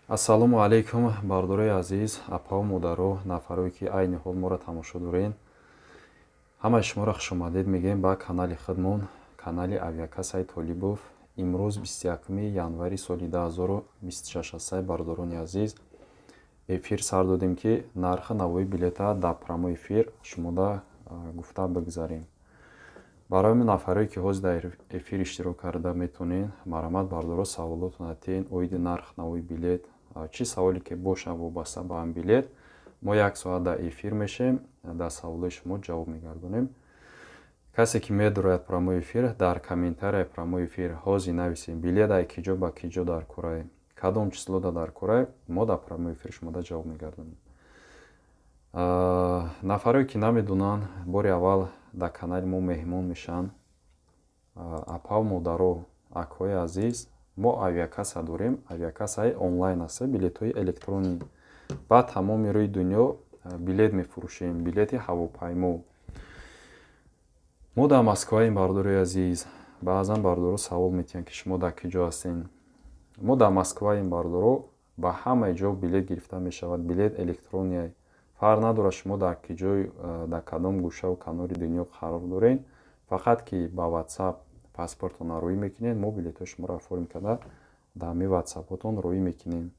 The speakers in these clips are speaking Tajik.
Ассалому алайкум, бардорои азиз, апа ва модаро, нафарое ки айни ҳол моро тамошо дорен. Ҳамаи шуморо хушомадед мегӯем ба канали худмон, канали Авиакасаи Толибов. Имрӯз 21 январи соли 2026 аст. Бардорони азиз, эфир сар додем ки нархи навои билета дар прямой эфир шумода гуфта бигзарем. Барои нафарое ки ҳозир дар эфир иштирок карда метонен, марамат бардоро саволотон атен оиди нарх навои билет, чӣ саволе ки боша вобаста ба ан билет, мо 1 соат дар эфир мешем, дар саволои шумо ҷавоб мегардонем. Касе ки медорояд прямой эфир, дар комментарияи прямой эфир ҳозир нависем билет дар киҷо ба киҷо дар Курай, кадом числода дар Курай, мо дар прямой эфир шумода ҷавоб мегардонем. Нафарое ки намедонанд, бори аввал дар канали мо меҳмон мешан, апа ва модаро, акҳои азиз, мо авиакаса дорем. Авиакасаи онлайн аст, билетҳои электронӣ. Ба тамоми рӯи дунё билет мефурӯшем, билети ҳавопаймо. Мо дар Москваем, бардорои азиз. Баъзан бардоро савол метиҳанд ки шумо дар киҷо ҳастен. Мо дар Москваем, бардоро, ба ҳамаи ҷо билет гирифта мешавад, билет электронияй. Фарқ надорад шумо дар киҷои дар кадом гӯшаву канори дунё қарор доред, фақат ки ба WhatsApp паспортона рӯӣ мекунед, мо билетҳои шуморо оформ карда дар ҳамин WhatsApp-отон рӯӣ мекунем.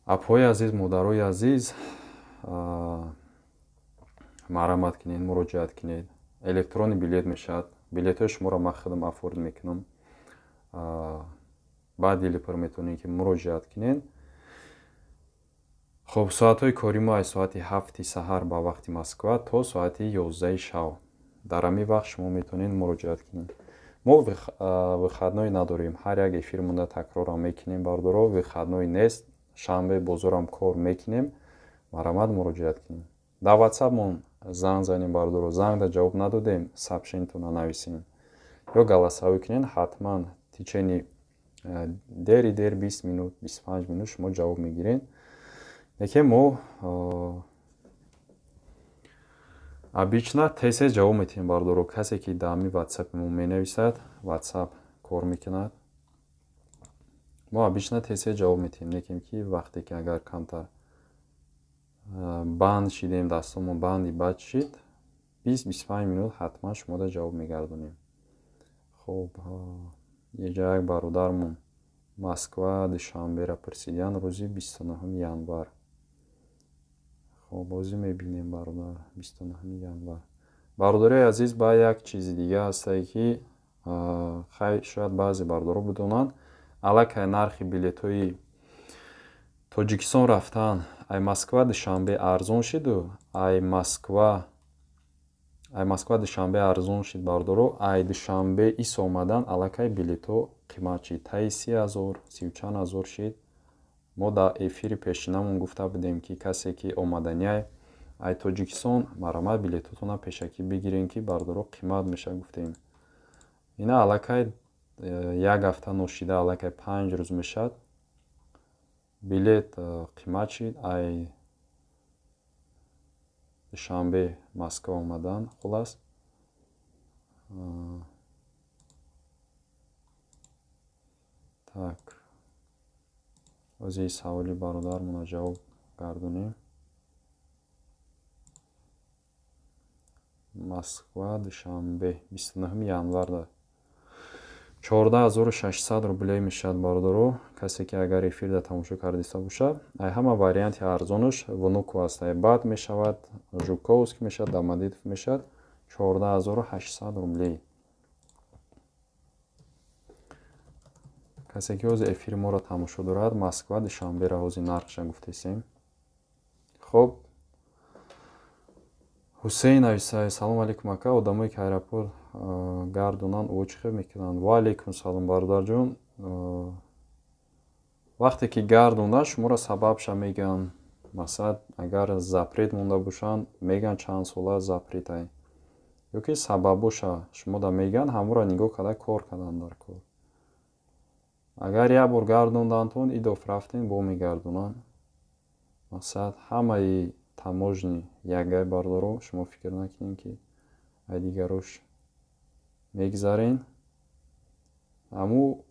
Апҳои азиз, модарои азиз, марамат кунед, муроҷиат кунед. Электронӣ билет мешавад. Билетҳои шуморо ман худам оформ мекунам. Баъди липр метавонед ки муроҷиат кунед. Хуб, соатҳои кори мо аз соати 7 саҳар ба вақти Москва то соати 11 шав. Дар ҳамин вақт шумо метавонед муроҷиат кунед. Мо выходной надорем. Ҳар як эфир монда такрорам мекунем, бардоро. Выходной нест. Шанбе бозорам кор мекунем. Марамат муроҷиат кунем. Дар WhatsApp мон занг занем, бардоро. Зангда ҷавоб надодем, сообщениятона нависем. ё галасавӣ кунед, ҳатман течени дери 20 минут, 25 минут шумо ҷавоб мегиред. Лекин мо обычно тез ҷавоб метиҳем, бардоро. Касе ки дар ҳамин WhatsApp мо менависад, WhatsApp кор мекунад. мо обычно тез ҷавоб метиҳем, лекин ки вақте ки агар камтар банд шидем, дастомон банди бад шид, 20-25 минут ҳатман шумода ҷавоб мегардонем. Хуб, инҷа як бародармон Москва Душанбера пурсиданд рӯзи 29 январ. Хуб, ҳозир мебинем бародар 29 январ. Бародари азиз, ба як чизи дига ҳастае ки шояд баъзе бародаро бидонанд, аллакай нархи билетҳои Тоҷикистон рафтан ай Москва Душанбе арзон шиду, ай Москва Душанбе арзон шид, бародаро. Ай Душанбе ис омадан аллакай билетҳо қимат шид, таи 30,000, 30,000 шид. мо дар эфири пешинамон гуфта будем ки касе ки омаданияй ай Тоҷикистон, марамат билетҳотона пешакӣ бигирем ки бародаро қимат меша гуфтем. Ина аллакай як ҳафта ношида, аллакай 5 рӯз мешад. Билет қимат шид, ай Душанбе Москва омадан. Хулас так, ҳозир саволи бародармона ҷавоб гардонем. Москва Душанбе 29 январ 14600 рублей мешад, бародаро. Касе ки агар эфирда тамошо кардаиста бошад, ай ҳама варианти арзонаш Внуково аст. Ай бад мешавад, Жуковский мешавад, Домодедов мешавад 14800 рублей. Касе ки ҳозир эфири моро тамошо дорад, Москва Душанбера ҳозир нархша гуфтесем. Хуб, Ҳусейн нависае: салом алейкум ака, одамое ки аэропорт гардонанд ӯ чӣ хел мекунанд? Ва алейкум салом бародарҷон. Вақте ки гардондан шуморо сабабша мегӯянд. Масалан, агар запрет монда бошанд, мегӯянд чанд сола запрет ай. ё ки сабабоша шумода мегӯянд, ҳаморо нигоҳ карда кор кардан дар кор. Агар як бор гардондантон, идоф рафтен, бо мегардонанд. Масалан, ҳамаи таможни якгай бародаро, шумо фикр накунед ки ай дигарош мегзарен. Аму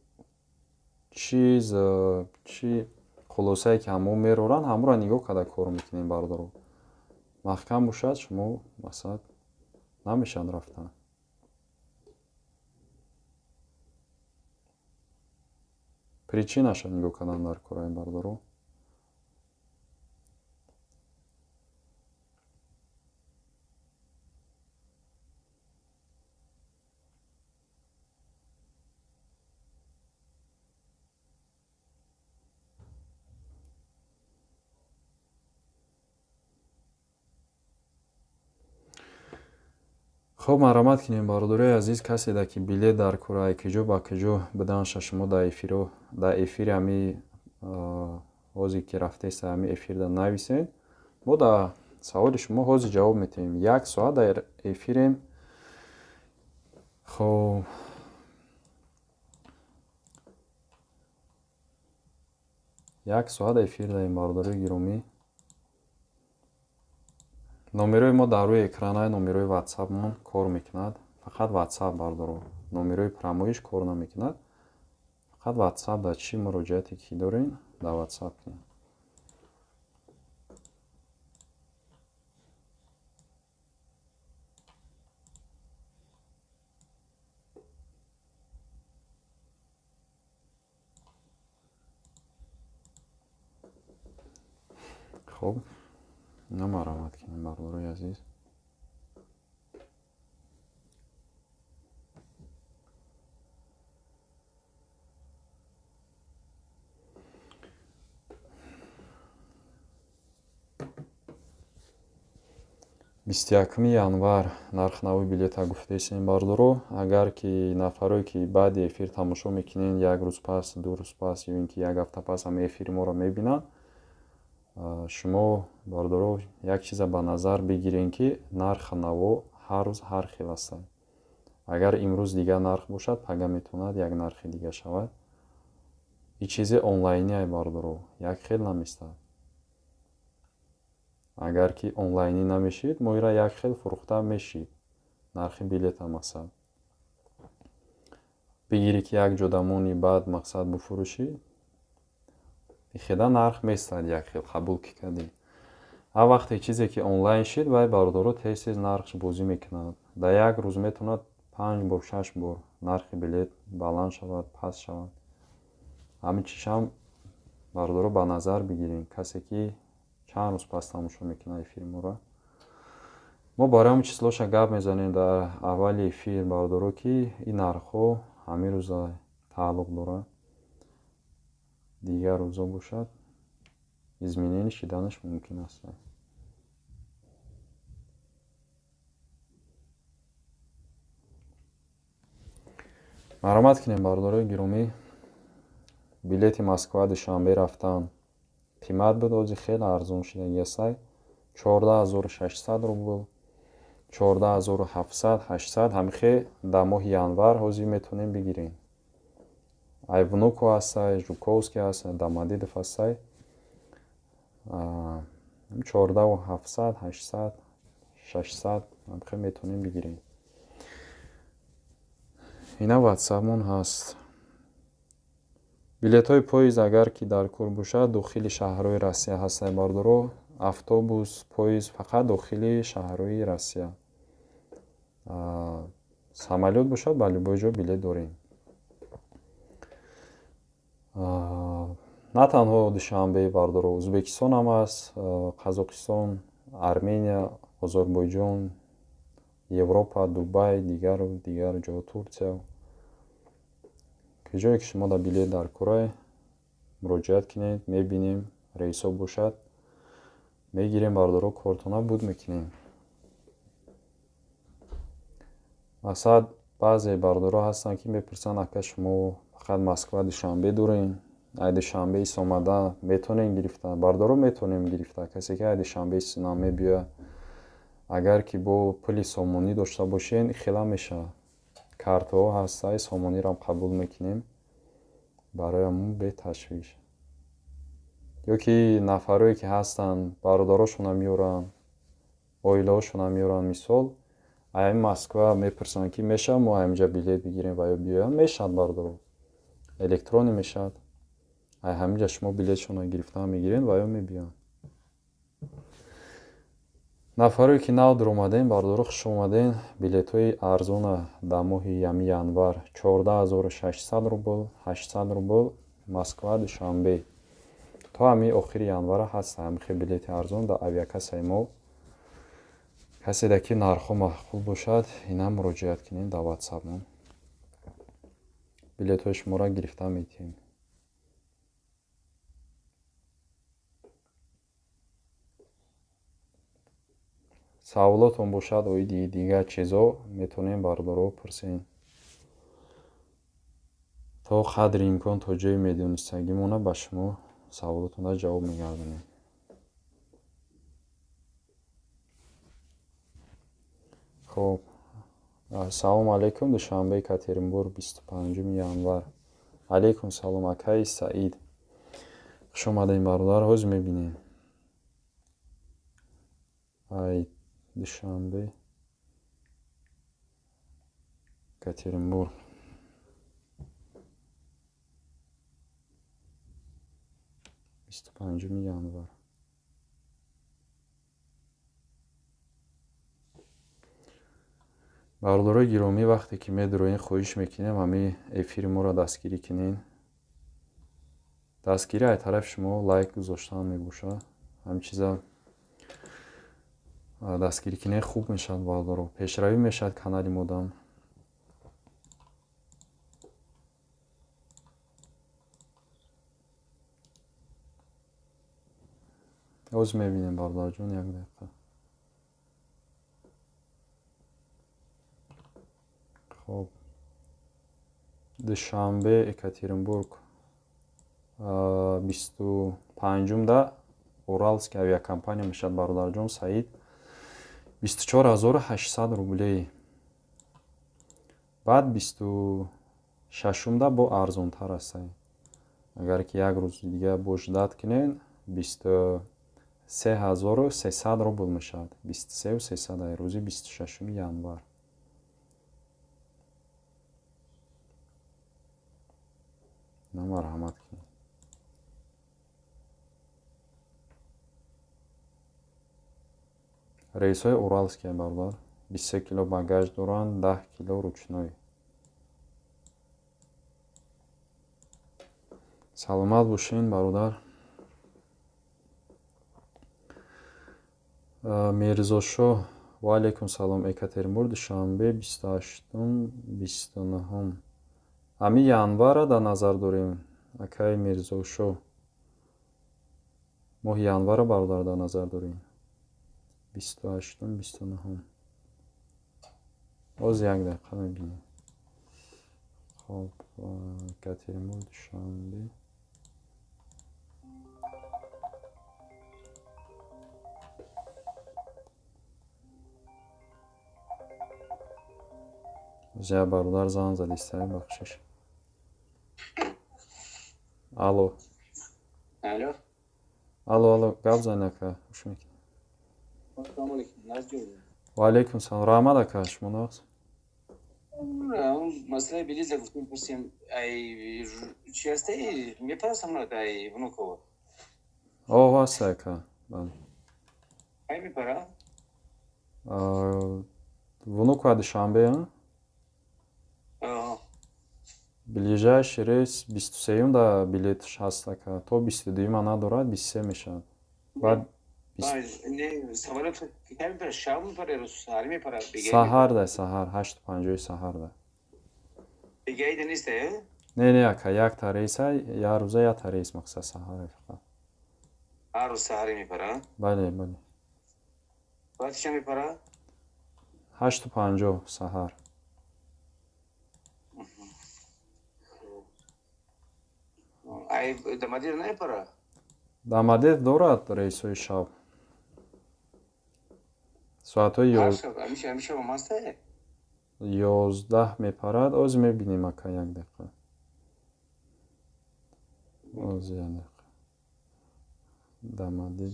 чи хулосае ки ҳамо мероранд ҳаморо нигоҳ карда кор мекунем бардоро маҳкам бошад шумо масад намешанд рафтан. Причинаша нигоҳ кардан дар кораи бардоро. хуб марҳамат кинем бародарои азиз, каседа ки билет дар кораи киҷо ба киҷо биданша шумо дар эфири ҳами ҳозе ки рафтеста ҳами эфирда нависед, мо дар саволи шумо ҳозир ҷавоб метавем. 1 соат дар эфирем. хуб 1 соат эфир дарем бародарои гиромӣ. номерои мо дар рӯи экранаи номерои ватсапмон кор мекунад. Фақат ватсап бардоро. Номерои промоиш кор намекунад. Фақат ватсап дар чӣ муроҷиате ки дорем дар ватсап кунед. хуб намарамад кинем бародарои азиз. Бисту якуми январ нархнави билета гуфтаистем бародаро. Агар ки нафароe ки баъди эфир тамошо мекунен 1 рӯз пас, 2 рӯз пас ё ин ки 1 ҳафта пас ҳама эфири моро мебинанд, шумо бародаро як чиза ба назар бигирен ки нархи наво ҳар рӯз ҳар хел астад. Агар имрӯз дигар нарх бошад, пага метавонад як нархи дига шавад. ин чизе онлайни ай бародаро, як хел наместад. Агар ки онлайнӣ намешид, моира як хел фурӯхта мешид. Нархи билетам астад. Бигирӣ ки як ҷодамони баъд мақсад буфурӯшӣ, ихеда нарх местад як хел қабул ки кардӣ. ҳар вақте чизе ки онлайн шид, вай бародаро тез нархш бозӣ мекунад. Дар як рӯз метавонад 5 бор 6 бор нархи билет баланд шавад, паст шавад. ҳамин чишам бародаро ба назар бигирем. Касе ки чанд рӯз пас тамошо мекунад эфири моро, мо бораи ҳамин числоша гап мезанем дар аввали эфир бародаро ки ин нархҳо ҳамин рӯза тааллуқ дорад. Дигар рӯзо бошад, измененӣ шиданаш мумкин аст. марҳамат кинем бародарои гиромӣ. билети Москва душанбе рафтан қимат буд, ҳозир хеле арзон шудагӣ аст. 14600 рубл, 14700, 800 ҳамихе дар моҳи январ ҳозир метавонем бигирем. ай внуко ҳастай, жуковский ҳастай, домодедов ҳастай. 14700, 800, 600 ҳамихе метавонем бигирем. ина ватсапмон ҳаст. билетҳои поезд агар ки дар кор бошад, дохили шаҳрҳои Россия ҳастай бародаро. Автобус, поезд фақат дохили шаҳрҳои Россия. самолёт бошад, ба любой ҷо билет дорем. на танҳо душанбе бародаро, Ӯзбекистон ҳам аст, Қазоқистон, Армения, Озарбойҷон, Европа, Дубай, дигар ҷо, Турсия. киҷое ки шумо дар билет дар корай муроҷиат кинед, мебинем, рейсо бошад, мегирем бародаро, кортона буд мекунем. масалан баъзе бародаро ҳастанд ки мепурсанд, ака шумо фақат Москва душанбе дорем, ай душанбе исомада метавонем гирифта. бародаро метавонем гирифта. касе ки ай душанбе синам мебиёяд, агар ки бо пули сомонӣ дошта бошен, хела мешавад. картҳо ҳастай, сомониро қабул мекунем барои ҳамон беташвиш. ё ки нафароe ки ҳастанд, бародарошонам меёранд, оилаҳошонам меёранд, мисол ҳамин Москва мепурсанд ки мешавад мо ҳаминҷа билет бигирем ва ё биёянд, мешавад бародаро, электронӣ мешавад. ай ҳаминҷа шумо билетшонро гирифта мегирен ва ё мебиён. нафаре ки нав дуромадем, бардоро хуш омаден. Билетҳои арзона дар моҳи ями январ 14600 рубл, 800 рубл Москва Душанбе. То ҳами охири январа ҳаст ҳамихе билети арзон дар авиакассаи мо. каседе ки нархҳо маъқул бошад, ина муроҷиат кунед дар WhatsApp мон. билетҳои шуморо гирифта метиҳем. саволотон бошад оиди дигар чизо метавонем бардоро пурсен. то қадри имкон то ҷои медонистагимона ба шумо саволотонро ҷавоб мегардонем. хуб, салом алейкум. Душанбе Екатеринбург 25 январ. алейкум салом акаи Саид. хуш омадем бародар. ҳозир мебинем. ай Душанбе Екатеринбург. январ. бародарои гиромӣ, вақте ки медуроен хоҳиш мекунем ҳамин эфири моро дастгирӣ кунен. дастгирӣ аз тарафи шумо лайк гузоштан мебошад. ҳамин чиза дастгирӣ кунед хуб мешавад, бародаро пешравӣ мешавад канали модам. ҳозир мебинем бародарҷон, як дақиқа. хуб, Душанбе Екатеринбург 25-да Уральская авиакомпания мешавад бародарҷон Саид. 24800 рублей. баъд 26-да бо арзонтар аст. агар ки як рӯзи дига бош дат кунен 23300 рубл мешавад. 23300 ай рӯзи 26 январ. на марҳамат кунед. рейсҳои Уральские бародар 23 кило багаж доранд, 10 кило ручной. саломат бошен бародар. Мирзошоҳ ва алейкум салом. Екатеринбург Душанбе 28-29 ҳамин январа дар назар дорем. акаи Мирзошоҳ моҳи январа бародар дар назар дорем. 28-29 ҳозир як дақиқа мебинем. хуб, Екатеринбург Душанбе зя бародар зан задистаи бахшиш. алло алло алло алло, гап зан ака. хуш мекунед. Assalomu alaykum. Nazgul. ва алейкум салом. раҳмат ака, шумо нағз? Масъала билет гуфтем пурсем. Ай чи ҳастай? Мепарасам на ай Внуково. ҳаст ака. бале. Ай мепара? Внуково Душанбе, а? ближайший рейс 23-да билетш ҳаст ака. то 22-ма надорад, 23 мешавад. баъд самолет кай мепара? Шаб мепара ё саҳар мепара? саҳарда, саҳар 8:50 саҳарда. Бегайда нест э? не ака, якта рейса, як рӯза якта рейс мақсад саҳаре фақат. ҳар рӯз саҳаре мепара? бале. Вақти чанд мепара? 8:50 саҳар. Ай Дамадир намепара? Дамадир дорад рейсҳои шаб. соатҳои 11 мепарад. ҳозир мебинем ака, як дақиқа. Дамадир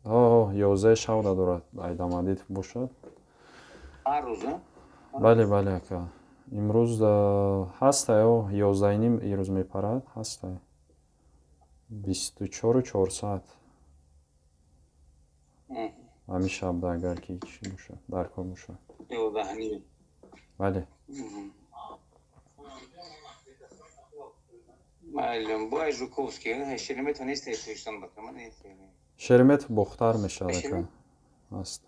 11 шавда дорад. ай Дамадир бошад. ҳар рӯз? бале ака. имрӯз ҳастаю 11:30 ирӯз мепарад ҳастай 24 400 ҳамин шабда агар ки чӣ бошад дар кор бошад. Бале. Шереметов бохтар мешавад ака. Аст.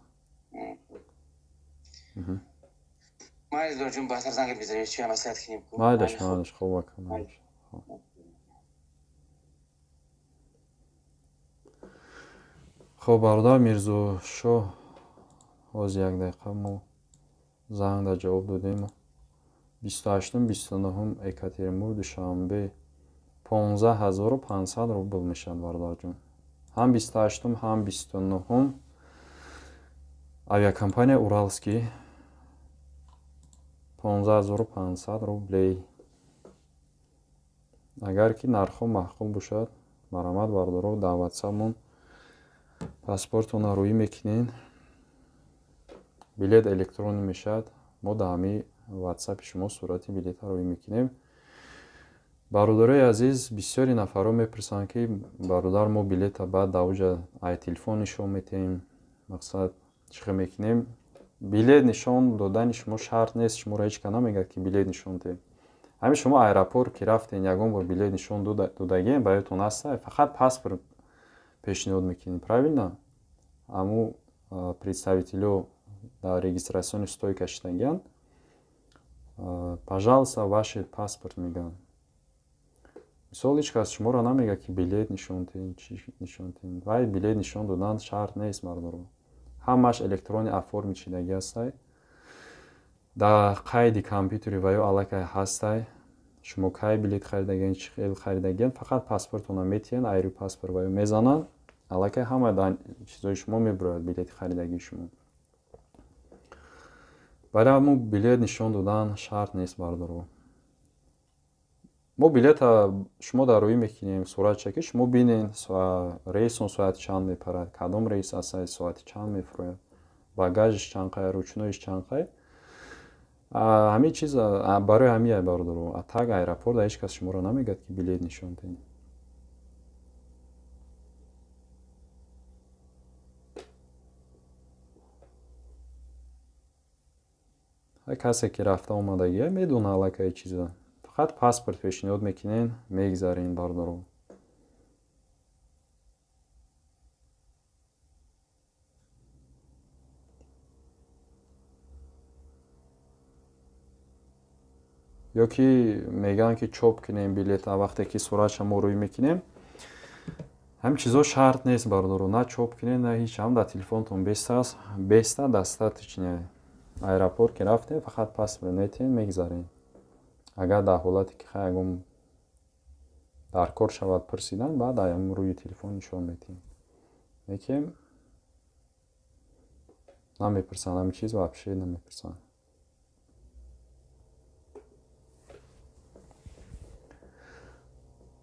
Майлаш хуб ака. خب برادر میرزا شاه باز یک دقیقه ما زنگ در جواب دادیم 28 29 екатеринбург душанбе 15500 рубл میشد برادر جون. هم 28 هم 29 авиакомпания уралский 15500 рублей. اگر که нархҳо маҳкум бошад марҳамат бардоро дар ватсапмон паспортона рӯӣ мекунен. билет электронӣ мешавад. мо дар ҳамин ватсапи шумо сурати билета рӯӣ мекунем. бародарои азиз, бисёри нафарҳо мепурсанд ки бародар мо билета баъд дар оҷа ай телефон нишон метаҳем, мақсад чӣ хел мекунем. билет нишон додани шумо шарт нест. шуморо ҳеҷ кас намегӯяд ки билет нишон диҳед. ҳамин шумо аэропорт ки рафтен ягон бор билет нишон додагиен ба ёдтон аста, фақат паспорт пешниҳод мекунем. правилно? ҳамун представителё дар регистратсиони стойка шидагианд. пожалуйста ваши паспорт мегӯянд. мисол ҳеҷ кас шуморо намегӯяд ки билет нишон диҳед, чӣ нишон диҳед. вай билет нишон додан шарт нест бардоро. ҳамааш электрони оформид шидагӣ ҳастай. дар қайди компютери ва ё аллакай ҳастай. шумо кай билет харидагиен, чӣ хел харидагиен, фақат паспортона метиҳен, айри паспорт ва ё мезананд, аллакай ҳама дар чизои шумо мебурояд билети харидагии шумо. барои ҳамун билет нишон додан шарт нест бардоро. мо билета шумо дар рӯӣ мекунем суратча ки шумо бинен рейсон соати чанд мепарад, кадом рейс ҳастай, соати чанд мефурояд, багажиш чанд қай, ручноиш чанд қай. ҳамин чиз барои ҳамин бардоро. так аэропорт ҳеҷ кас шуморо намегӯяд ки билет нишон диҳед. касе ки рафта омадагия медона аллакай чиза. фақат паспорт пешниҳод мекунен, мегзарен бардоро. ё ки мегӯянд ки чоп кунем билета вақте ки суратша мо рӯй мекунем. ҳамин чизо шарт нест бардоро. на чоп кунем, на ҳеҷ. ҳам дар телефонтон беста дастаточне. аэропорт ки рафтем фақат паспорт метиҳем, мегзарем. агар дар ҳолате ки ягон дар кор шавад пурсидан, баъд рӯи телефон нишон метиҳем. лекин намепурсанд ҳамин чиз вообще намепурсанд.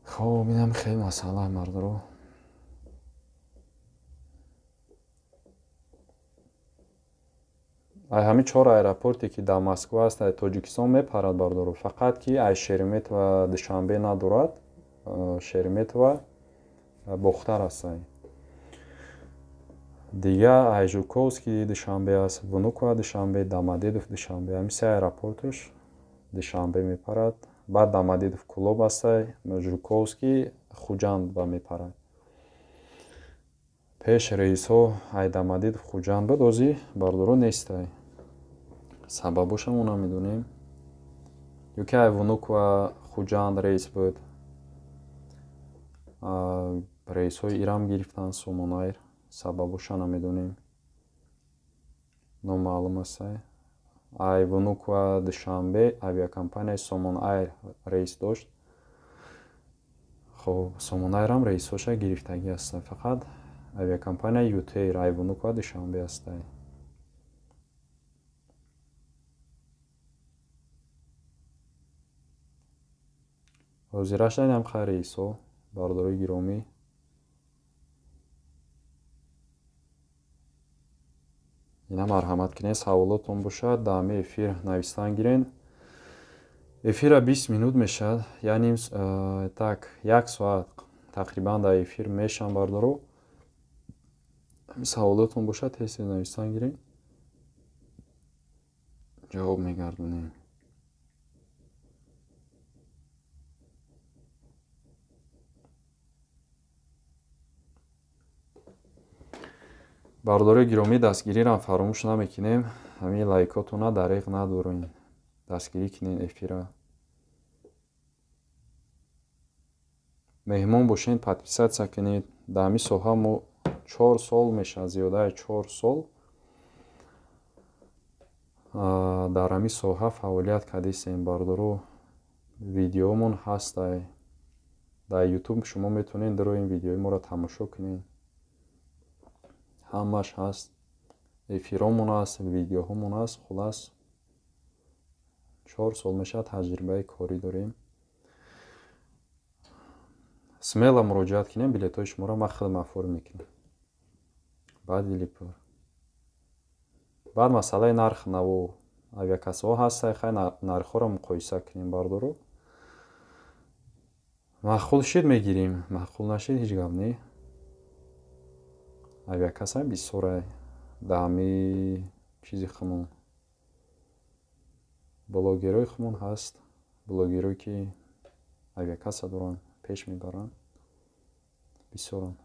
хоб инам хеле масъала мардро. ҳамин 4 аэропорте ки дар Москва аст, Тоҷикистон мепарад бардоро. фақат ки ай Шереметова Душанбе надорад. Шереметова бохтар ҳастай. дигар ай Жуковский Душанбе аст, Внуково Душанбе, Домодедов Душанбе. ҳамин се аэропорташ Душанбе мепарад. баъд Домодедов Кулоб ҳастай, Жуковский Хуҷанд ба мепарад. пеш рейсҳо ай Домодедов Хуҷанд буд, ҳозир бардоро нестай. сабабоша мо намедонем. ё ки ай Внуково Хуҷанд рейс буд. рейсҳои ирам гирифтанд Сомонайр. сабабоша намедонем. номаълум ҳастай. ай Внуково Душанбе авиакомпанияи Сомонайр рейс дошт. хоб Сомонайрам рейсҳоша гирифтагӣ ҳастай. фақат авиакомпанияи Ютейр ай Внуково Душанбе ҳастай. ҳозираш дайдам қай рейсҳо бардорои гиромӣ. ина марҳамат кунед, саволотон бошад дар ҳамаи эфир навистан гирен. эфира 20 минут мешавад, яъне так 1 соат тақрибан дар эфир мешавам бардору. саволотон бошад тез навистан гирем, ҷавоб мегардонем. бардори гиромӣ, дастгириам фаромӯш намекунем. ҳамин лайкотона дариқ надорем, дастгирӣ кунем эфира. меҳмон бошед, подписатсия кунед. дар ҳамин соҳа мо 4 сол мешавад, зиёдаи 4 сол дар ҳамин соҳа фаъолият кардистем. бардору видеомон ҳаст дар ютуб, шумо метавонед дарои видеои моро тамошо кунед. ҳамаш ҳаст, эфиромон ҳаст, видеоҳомон ҳаст. хулас 4 сол мешавад таҷрибаи корӣ дорем. смело муроҷиат кунем, билетҳои шуморо ман худам оформ мекунам. баъд масъалаи нарх наво авиакассаҳо ҳастанд, хай нархҳоро муқоиса кунем. бардору маъқул шид мегирем, маъқул нашид ҳеҷ гап не. авиакассаи бисёре дар ҳамин чизи хумон. блогерои хумон ҳаст, блогерое ки авиакасса доранд, пеш мебаранд, бисёранд.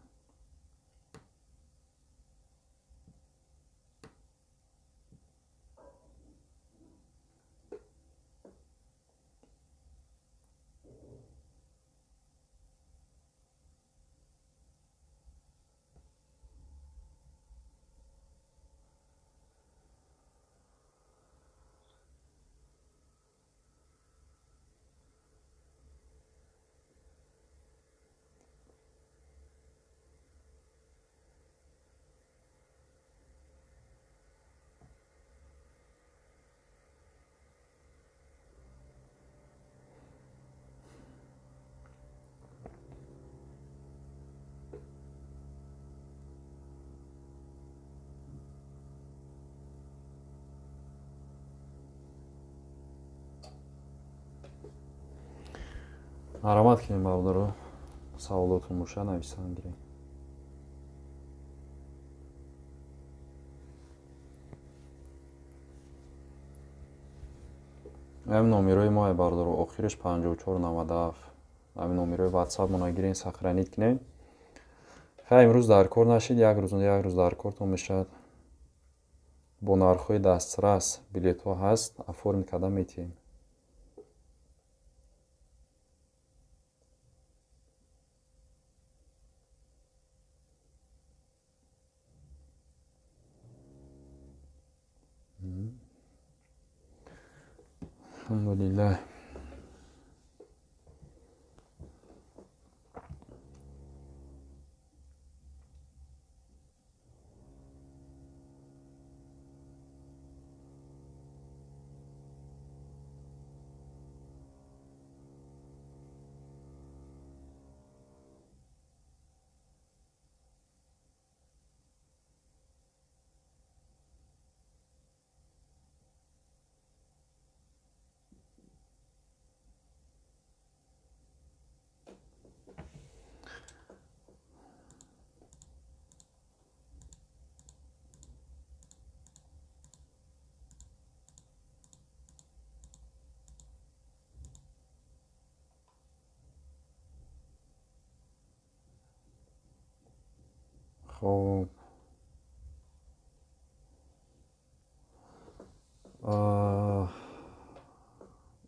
маромад кунем бардору саволотон бошад нависан гирем. ҳамин номерои мо бардору охириш 5497. ҳамин номерои ватсап мона гирем, сохранит кунем. хай имрӯз дар кор нашид, як рӯз дар кортон мешавад. бо нархҳои дастрас билетҳо ҳаст, оформ карда метиҳем. алҳамдулиллаҳ. хоб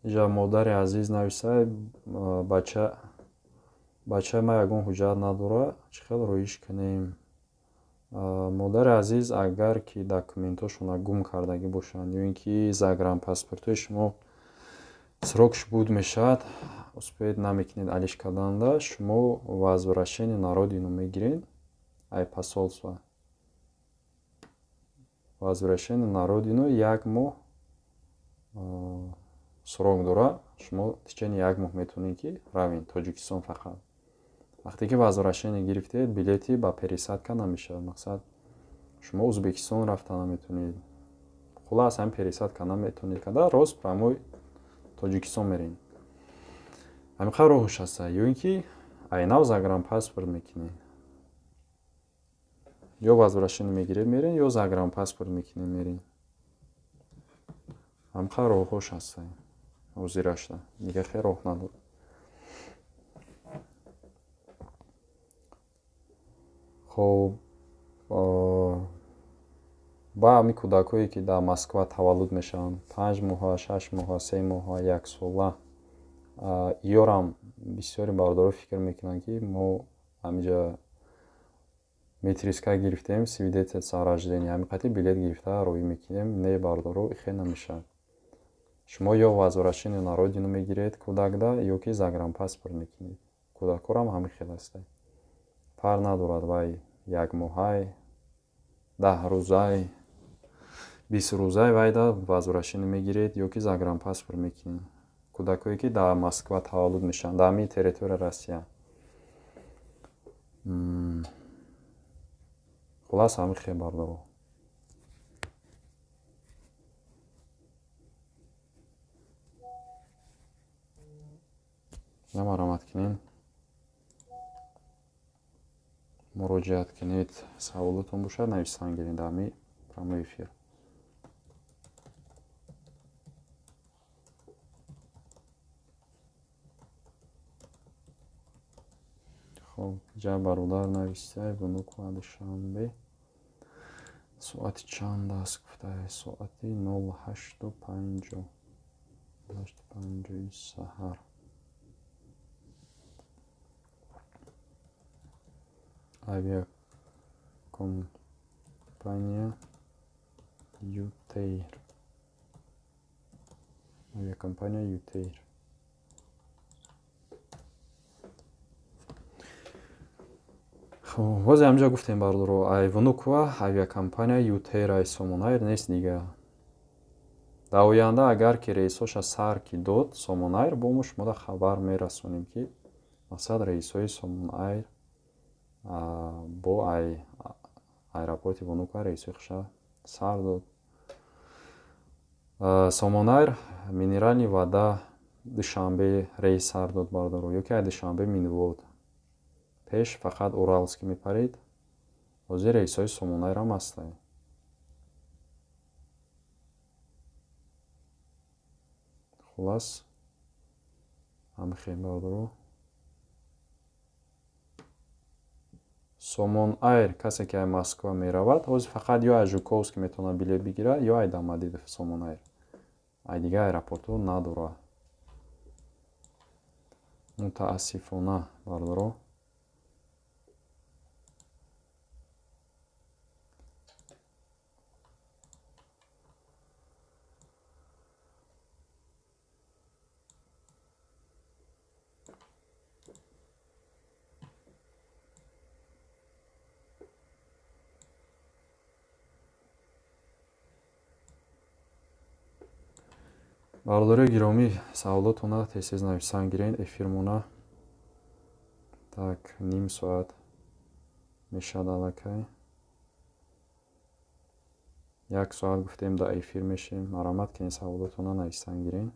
иҷа модари азиз нависад, бачаи ман ягон ҳуҷҷат надорад, чӣ хел роиш кунем? модари азиз, агар ки документҳошона гум кардагӣ бошанд ё ин ки загранпаспортҳои шумо срокш буд мешавад, успеед намекунед алиш карданда, шумо возвращение на родину мегиред. ай посолство возвращение на родину 1 моҳ срок дорад. шумо в течение 1 моҳ метавонед ки равед тоҷикистон. фақат вақте ки возвращение гирифтед, билети ба пересадка намешавад. мақсад шумо ӯзбекистон рафта наметавонед, хулас ҳам пересадка наметавонед карда, рост прямой тоҷикистон мерем. Ҳамиқа роҳуш аста, ё ин ки айнав загранпаспорт мекунед, ё возвращение мегиред мерен, ё загранпаспорт мекунед мерен. Ҳамиқа роҳҳош аста ҳозирашта, дига хел роҳ надорад. хоб ба ҳамин кӯдакҳое ки дар Москва таваллуд мешаванд, 5 моҳа, 6 моҳа, 3 моҳа, 1 сола, иёрам бисёри бардорҳо фикр мекунанд ки мо ҳаминҷа метриска гирифтем, свидетельство о рождении, ҳамин қати билет гирифта роӣ мекунем. Не, бардорҳо ихе намешавад. Шумо ё возвращение на родину мегиред кӯдакда, ё ки загранпаспорт мекунед. Кӯдакҳорам ҳамин хел аста. Фарқ надорад вай 1 моҳай, 10 рӯзай, 20 рӯзай вайда возвращение мегиред, ё ки загранпаспорт мекунед. Кӯдакҳое ки дар Москва таваллуд мешаванд, дар ҳамин территорияи Россия. Хулас ҳамин хел бардорҳо. Намаромад кунед, муроҷиат кунед, саволотон бошад нависан гиред дар ҳамин прямой эфир. хоб ҷа бародар навистай вунуку душанбе соати чанд аст гуфтае? Соати 08:50 саҳар. Авиакомпания Ютейр. Авиакомпания Ютейр. бозе ҳамҷа гуфтем бардоро айвонуква авиакомпания Ютейр Сомонайр нест дига. Дар оянда агар ки рейсоша сар ки дод Сомонайр, бо мо шуморо хабар мерасонем ки мақсад рейсҳои Сомонайр бо аэропорти Вунука рейсҳои хуша сар дод. Сомонайр минерални вода душанбе рейс сар дод бардоро, ё ки ай душанбе минвод. Пеш фақат Уралск мепарид. ҳозир рейсҳои Сомонайрам ҳастанд. хулас ҳамин хел бардоро. Сомонайр касе ки ай Москва меравад, ҳозир фақат ё ай Жуковск метавонад билет бигирад, ё ай Домодедов Сомонайр. Ай дига аэропортҳо надорад. Мутаассифона бардоро. Бардории гиромӣ, саволотона тез-тез нависан гиред. Эфирмона так ним соат мешавад аллакай. 1 соат гуфтем дар эфир мешем. Маромад кунед, саволотона нависан гиред.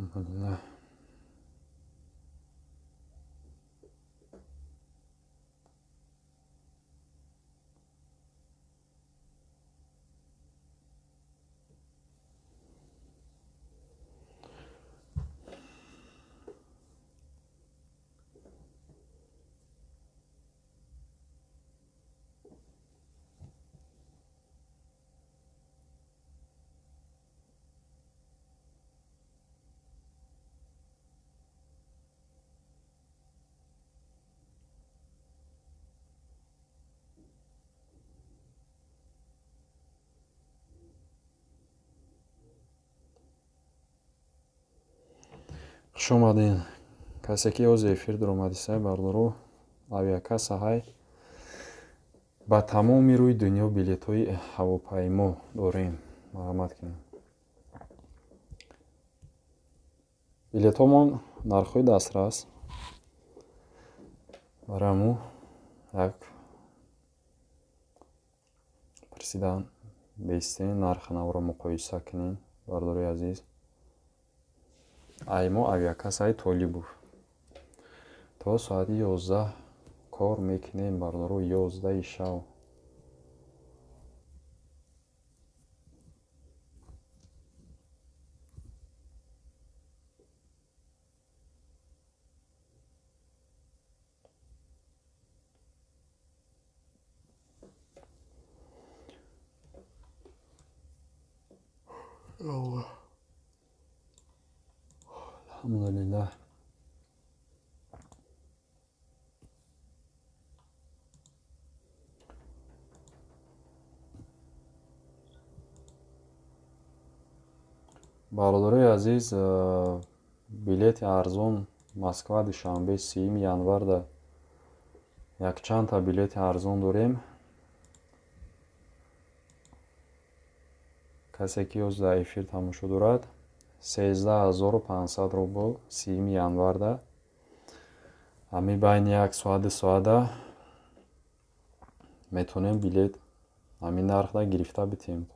Alhamdulillah. Хуш омадин. Касе ки оз эфир дуромадисай бардору авиакаса ҳай ба тамоми рӯи дунё билетҳои ҳавопаймо дорем. Марҳамат кунед. Билетҳомон нархҳои дастрас. Бараму як пурсидан бестен нархи навро муқоиса кунем. Бардори азиз. Аймо авиакасаи Толибов. То соати 11 кор мекунем бардору 11 шав. Alhamdulillah. Бародарои азиз, билети арзон Москва душанбе 3 январда якчандта билети арзон дорем. Касе ки оз дар эфир тамошо дорад 13500 рубл 3 январда. Ами байни 1 соат 2 соата метонем билет ами нархда гирифта битем.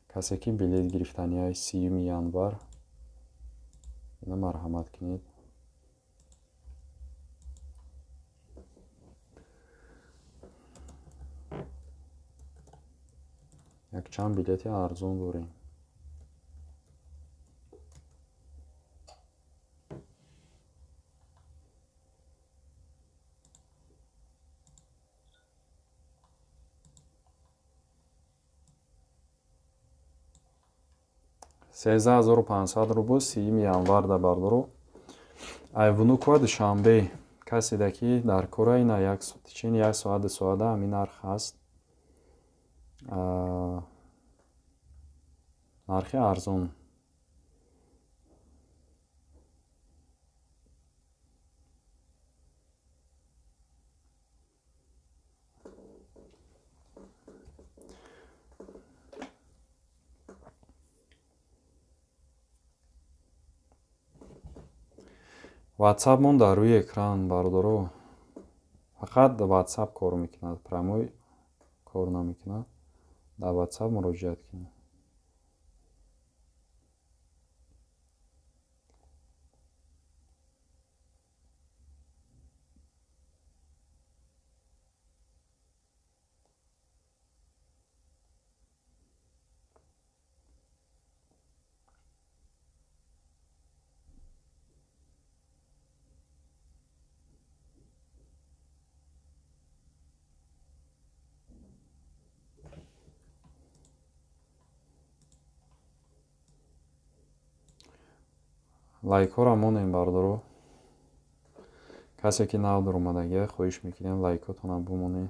Касе ки билет гирифтанияи 3 январ ина марҳамат кунед. Якчанд билети арзон дорем. $13500 рубл 3 январда бардору айвунуква душанбе каседа ки дар кора ина тичини 1 соат 2 соата ҳамин нарх ҳаст. нархи арзон. WhatsApp-мон дар рӯи экран бардору. Фақат WhatsApp кор мекунад, прямой кор намекунад. Дар WhatsApp муроҷиат кунед. лайкҳоро монем бардору. Касе ки нав дуромадагия хоҳиш мекунем лайкотонам бимонем.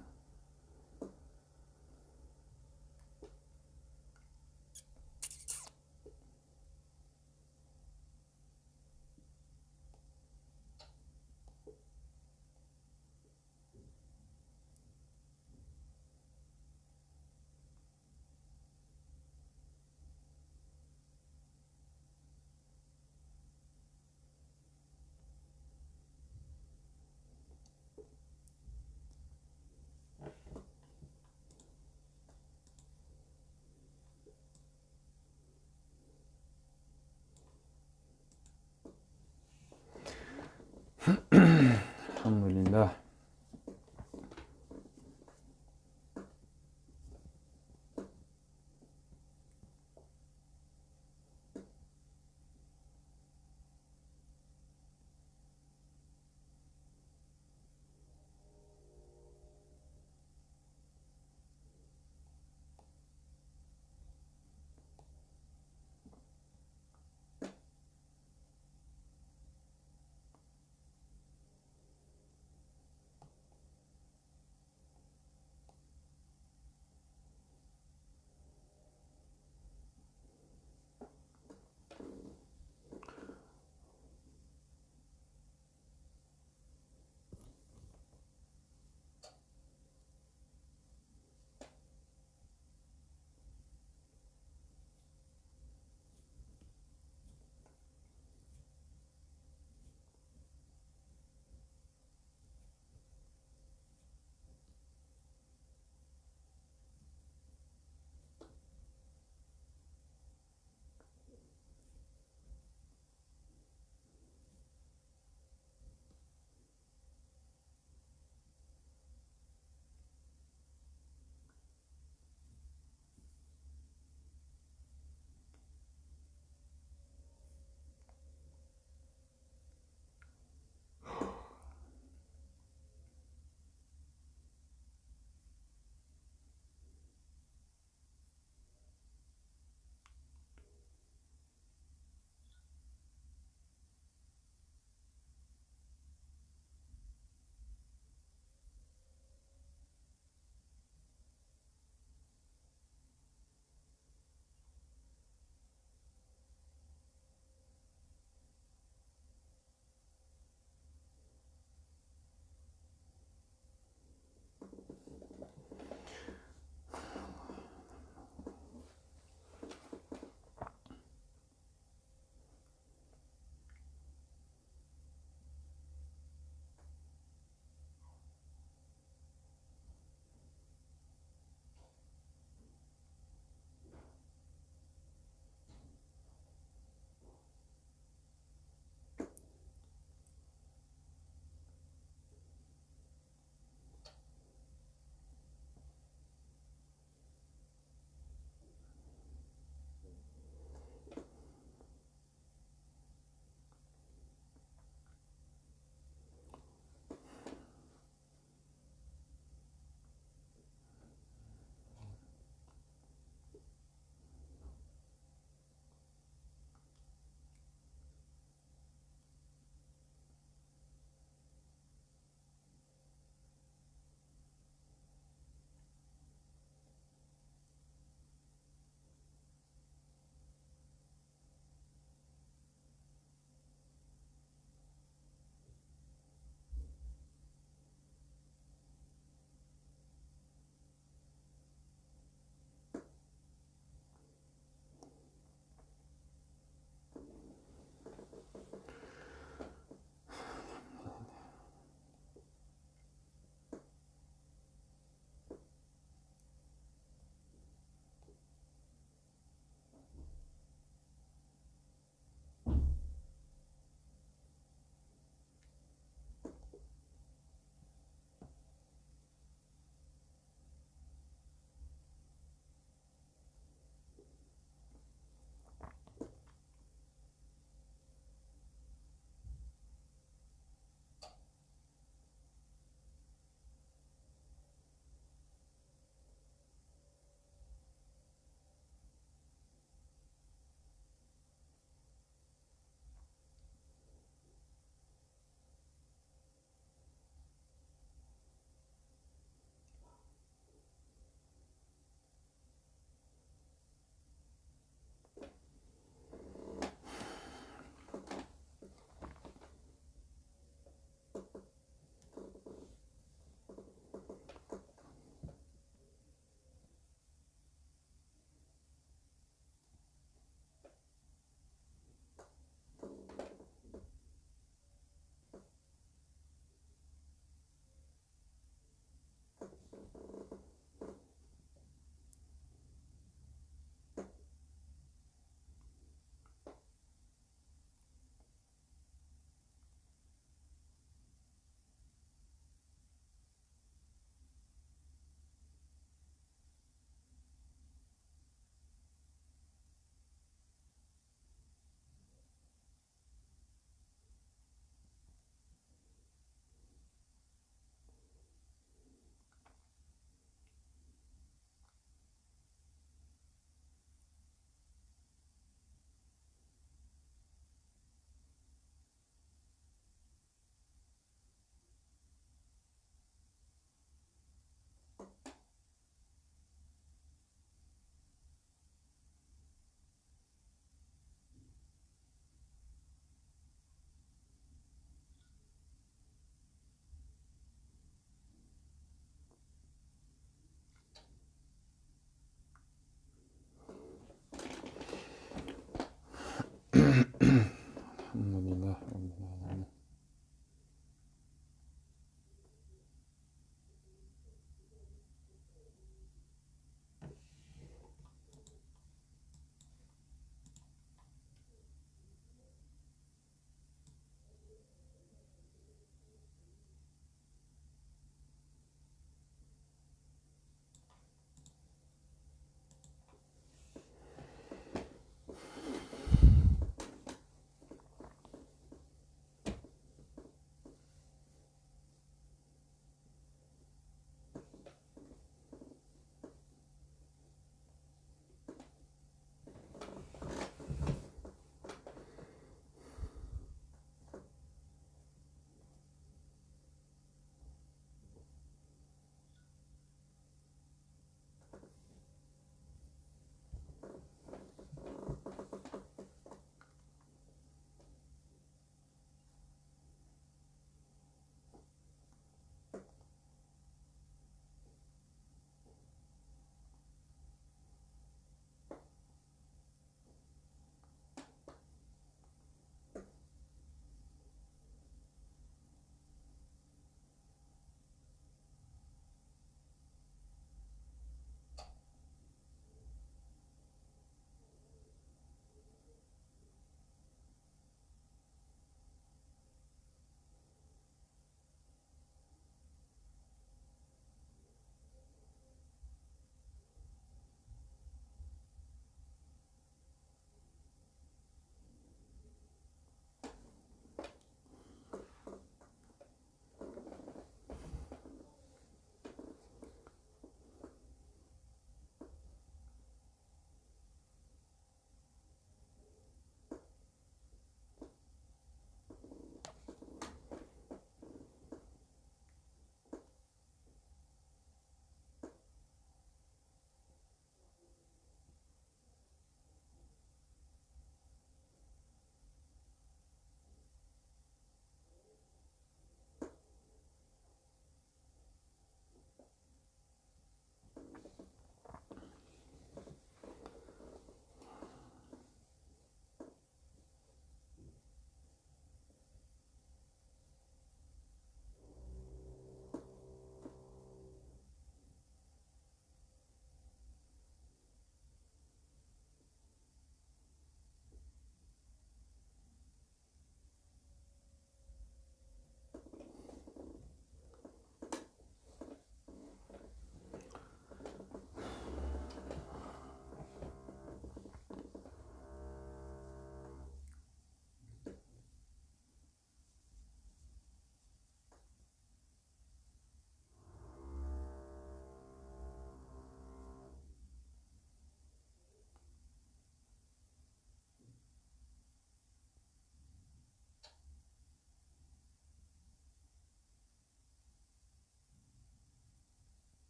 Alhamdulillah, Rabbil alamin.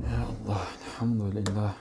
Ya Allah, elhamdülillah.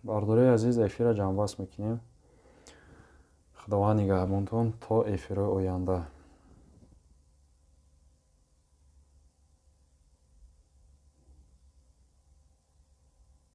бардораи азиз, эфира ҷамъбаст мекунем. худованд нигаҳбонтон то эфирҳои оянда.